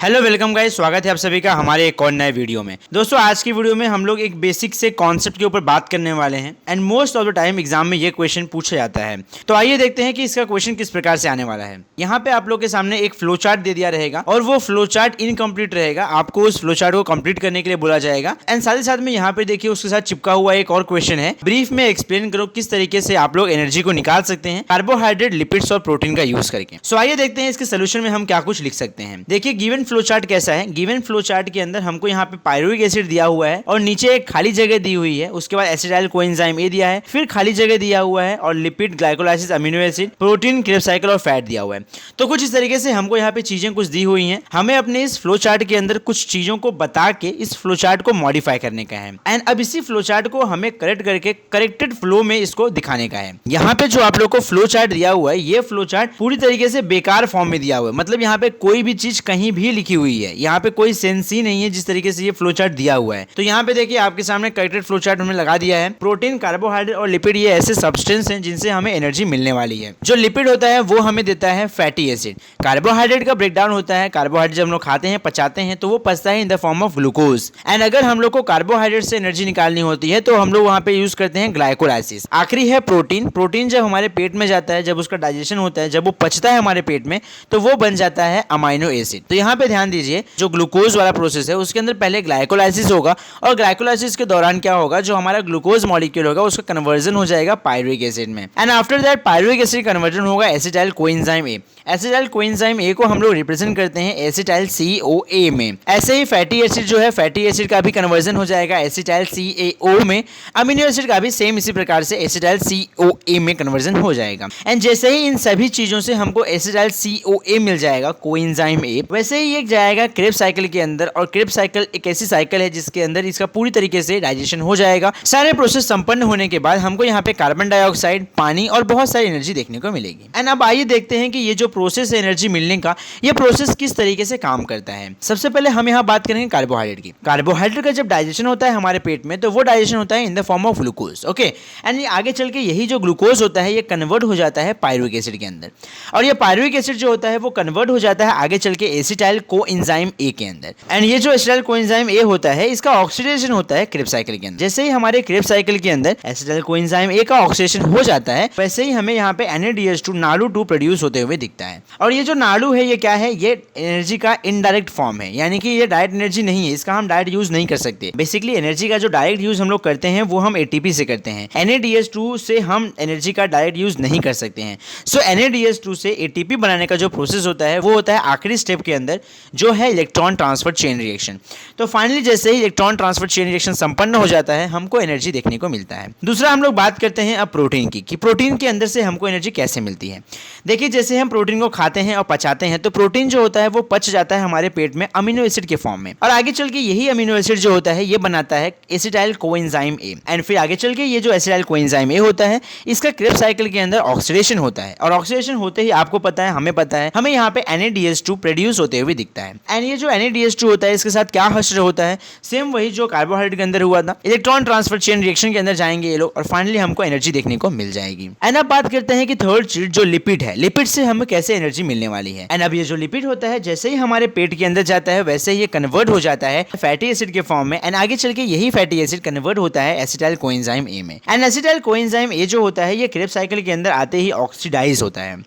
Hello welcome guys, स्वागत है आप सभी का हमारे एक और नए वीडियो में। दोस्तों आज की वीडियो में हम लोग एक बेसिक से कॉन्सेप्ट के ऊपर बात करने वाले हैं and most of the time exam में ये क्वेश्चन पूछा जाता है। तो आइए देखते हैं कि इसका क्वेश्चन किस प्रकार से आने वाला है। यहाँ पे आप लोग के सामने एक फ्लो चार्ट दे दिया रहेगा और वो फ्लो चार्ट इनकम्प्लीट रहेगा, आपको उस फ्लो चार्ट को कंप्लीट करने के लिए बोला जाएगा। एंड साथ ही साथ में यहाँ पे देखिए उसके साथ चिपका हुआ एक और क्वेश्चन है, ब्रीफ में एक्सप्लेन करो किस तरीके से आप लोग एनर्जी को निकाल सकते हैं कार्बोहाइड्रेट, लिपिड्स और प्रोटीन का यूज करके। सो आइए देखते हैं इसके सोल्यूशन में हम क्या कुछ लिख सकते हैं। देखिए गिवन फ्लो चार्ट कैसा है। गिवन फ्लो चार्ट के अंदर हमको यहाँ पे पायरुविक एसिड दिया हुआ है और नीचे एक खाली जगह दी हुई है, उसके बाद एसिटाइल कोएंजाइम ए दिया है, फिर खाली जगह दिया हुआ है और lipid, glycolysis, amino acid, protein, Krebs cycle और फैट दिया हुआ है। तो कुछ इस तरीके से हमको यहाँ पे चीजें कुछ दी हुई हैं। हमें अपने इस फ्लो चार्ट के अंदर कुछ चीजों को बता के इस फ्लो चार्ट को मॉडिफाई करने का है एंड अब इसी फ्लो चार्ट को हमें करेक्ट करके करेक्टेड फ्लो में इसको दिखाने का है। यहाँ पे जो आप लोग को फ्लो चार्ट दिया हुआ है, ये फ्लो चार्ट पूरी तरीके से बेकार फॉर्म में दिया हुआ है। मतलब यहाँ पे कोई भी चीज कहीं भी लिखी हुई है, यहाँ पे कोई सेंस ही नहीं है जिस तरीके से ये फ्लो चार्ट दिया हुआ है। तो यहाँ पे देखिए आपके सामने करेक्टेड फ्लो चार्ट हमने लगा दिया है। प्रोटीन, कार्बोहाइड्रेट और लिपिड ये ऐसे सब्सटेंस हैं जिनसे हमें एनर्जी मिलने वाली है। जो लिपिड होता है वो हमें देता है फैटी एसिड। कार्बोहाइड्रेट का ब्रेकडाउन होता है, कार्बोहाइड्रेट जब हम लोग खाते हैं, पचाते हैं तो वो पचता है in the form of glucose. And अगर हम लोग को कार्बोहाइड्रेट से एनर्जी निकालनी होती है तो हम लोग वहाँ पे यूज करते हैं ग्लाइकोलाइसिस। आखिरी है प्रोटीन। प्रोटीन जब हमारे पेट में जाता है, जब उसका डाइजेशन होता है, जब वो पचता है हमारे पेट में, तो वो बन जाता है अमाइनो एसिड। तो यहाँ पे ध्यान दीजिए, जो ग्लूकोज वाला प्रोसेस है उसके अंदर पहले ग्लाइकोलाइसिस होगा और ग्लाइकोलाइसिस के दौरान क्या होगा, जो हमारा ग्लूकोज मॉलिक्यूल होगा उसका कन्वर्जन हो जाएगा पायरुविक एसिड में and after that pyruvic acid conversion होगा acetyl coenzyme A. Acetyl coenzyme A को हम लोग रिप्रेजेंट करते हैं एसिटाइल CoA में। ऐसे ही फैटी एसिड जो है, फैटी एसिड का भी कन्वर्जन हो जाएगा एसिटाइल CaO में। अमीनो एसिड का भी सेम इसी प्रकार से एसिटाइल CoA में कन्वर्जन हो जाएगा। एंड जैसे ही इन सभी चीजों से हमको एसिटाइल CoA मिल जाएगा, कोएंजाइम ए, वैसे ही एक जाएगा क्रेब्स साइकिल के अंदर और क्रेब्स साइकिल एक ऐसी साइकिल है जिसके अंदर इसका पूरी तरीके से डाइजेशन हो जाएगा। सारे प्रोसेस संपन्न होने के बाद हमको यहाँ पे कार्बन डाइऑक्साइड, पानी और बहुत सारी एनर्जी देखने को मिलेगी। एंड अब आइए देखते हैं कि ये जो प्रोसेस है एनर्जी मिलने का, ये प्रोसेस किस तरीके से काम करता है। सबसे पहले हम यहाँ बात करेंगे कार्बोहाइड्रेट की। कार्बोहाइड्रेट का जब डाइजेशन होता है हमारे पेट में तो वो डाइजेशन होता है in the form of glucose. Okay, and आगे चल के यही जो ग्लूकोज होता है ये कन्वर्ट हो जाता है पायरुविक एसिड के अंदर और ये पायरुविक एसिड जो होता है वो कन्वर्ट हो जाता है आगे चल के एसिटाइल कोएंजाइम ए के अंदर। एंड ये जो एसिटाइल कोएंजाइम ए होता है इसका ऑक्सीडेशन होता है क्रेब्स साइकिल के अंदर। जैसे ही हमारे क्रेब्स साइकिल के अंदर एसिटाइल कोएंजाइम ए का ऑक्सीडेशन हो जाता है, वैसे ही हमें यहाँ पे NADH2 नाडू-2 प्रोड्यूस होते हुए दिखता है। और ये जो नाडू है ये क्या है, ये एनर्जी का इनडायरेक्ट फॉर्म है, यानी कि ये डायरेक्ट एनर्जी नहीं है, इसका हम डायरेक्ट यूज नहीं कर सकते। बेसिकली एनर्जी का जो डायरेक्ट यूज हम लोग करते हैं वो हम ATP से करते हैं। NADH2 से हम एनर्जी का डायरेक्ट यूज नहीं कर सकते हैं। सो NADH2 से ATP बनाने का जो प्रोसेस होता है वो होता है आखिरी स्टेप के अंदर, जो है इलेक्ट्रॉन ट्रांसफर चेन रिएक्शन। तो फाइनली जैसे ही इलेक्ट्रॉन ट्रांसफर चेन रिएक्शन संपन्न हो जाता है हमको एनर्जी देखने को मिलता है। दूसरा हम लोग बात करते हैं अब प्रोटीन की, कि प्रोटीन के अंदर से हमको एनर्जी कैसे मिलती है। देखिए जैसे हम प्रोटीन को खाते हैं और पचाते हैं तो प्रोटीन जो होता है वो पच जाता है हमारे पेट में अमीनो एसिड के फॉर्म में और आगे चल के यही अमीनो एसिड जो होता है ये बनाता है एसिटाइल कोएंजाइम ए। एंड फिर आगे चल के ये जो एसिटाइल कोएंजाइम ए होता है इसका क्रेब्स साइकिल के अंदर ऑक्सीडेशन होता है और ऑक्सीडेशन होते ही आपको पता है, हमें पता है, हमें यहाँ पे NADH2 प्रोड्यूस होते हुए दिखता है। एंड ये जो NADH2 होता है इसके साथ क्या हश्र होता है, सेम वही जो कार्बोहाइड्रेट के अंदर हुआ था, इलेक्ट्रॉन ट्रांसफर चेन रिएक्शन के अंदर जाएंगे ये लोग और फाइनली हमको एनर्जी देखने को मिल जाएगी। एंड अब बात करते हैं कि थर्ड चीज जो लिपिड है, लिपिड से हमें कैसे एनर्जी मिलने वाली है। एंड अब ये जो लिपिड होता है जैसे ही हमारे पेट के अंदर जाता है वैसे ही ये कन्वर्ट हो जाता है फैटी एसिड के फॉर्म में एंड आगे चल के यही फैटी एसिड कन्वर्ट होता है एसिटाइल कोएंजाइम ए में। एंड एसिटाइल कोएंजाइम ए जो होता है ये क्रेब्स साइकिल के अंदर आते ही ऑक्सीडाइज होता है।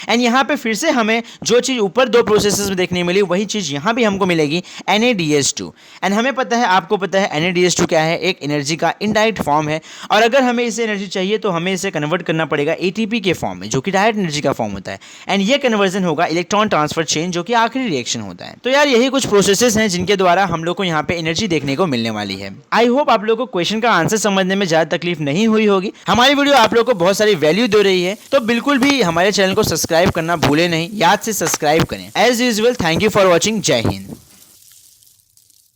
एंड यहाँ पे फिर से हमें जो चीज ऊपर दो प्रोसेसेस में देखने मिली वही चीज यहाँ भी हमको मिलेगी NADH2। एंड हमें पता है, आपको पता है NADH2 क्या है, एक एनर्जी का इनडायरेक्ट फॉर्म है और अगर हमें इसे एनर्जी चाहिए तो हमें इसे कन्वर्ट करना पड़ेगा ATP के फॉर्म में जो कि डायरेक्ट एनर्जी का फॉर्म होता है एंड ये कन्वर्जन होगा इलेक्ट्रॉन ट्रांसफर चेन जो कि आखिरी रिएक्शन होता है। तो यार यही कुछ प्रोसेसेस हैं जिनके द्वारा हम लोग को यहाँ पे एनर्जी देखने को मिलने वाली है। आई होप आप लोग को क्वेश्चन का आंसर समझने में ज्यादा तकलीफ नहीं हुई होगी। हमारी वीडियो आप लोग को बहुत सारी वैल्यू दे रही है तो बिल्कुल भी हमारे चैनल को सब्सक्राइब करना भूले नहीं, याद से सब्सक्राइब करें। As usual, thank you for watching. जय हिंद।